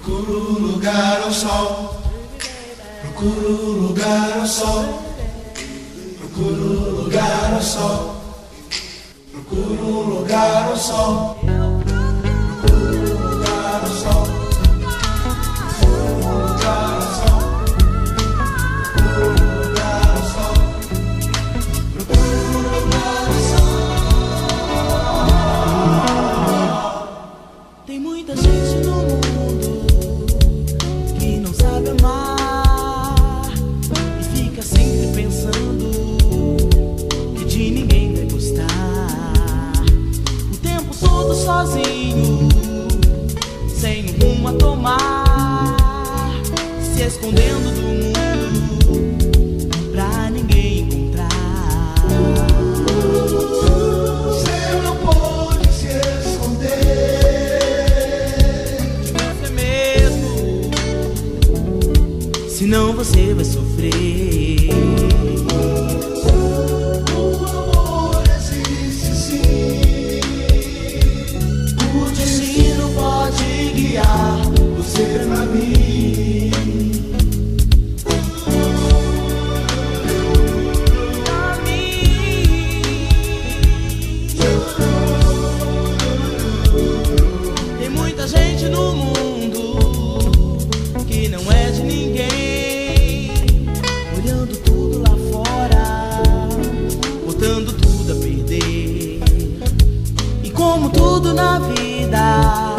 Procuro lugar ao sol. Procuro lugar ao sol. Procuro lugar ao sol. Procuro lugar ao sol. Procuro lugar ao sol. Procuro lugar ao sol. Procuro lugar ao sol. Procuro lugar ao sol. Tem muita gente no mundo que não sabe amar e fica sempre pensando que de ninguém vai gostar. O tempo todo sozinho, sem um rumo a tomar, se escondendo do mundo pra ninguém encontrar. Você não pode se esconder De você mesmo, senão você vai sofrer. O amor existe sim. O destino pode guiar você pra mim. Pra mim. Tem muita gente no mundo que não é de ninguém, olhando tudo lá fora, botando tudo a perder. E como tudo na vida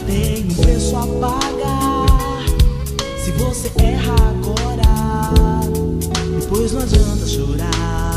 tem um preço a pagar, se você erra agora, depois não adianta chorar.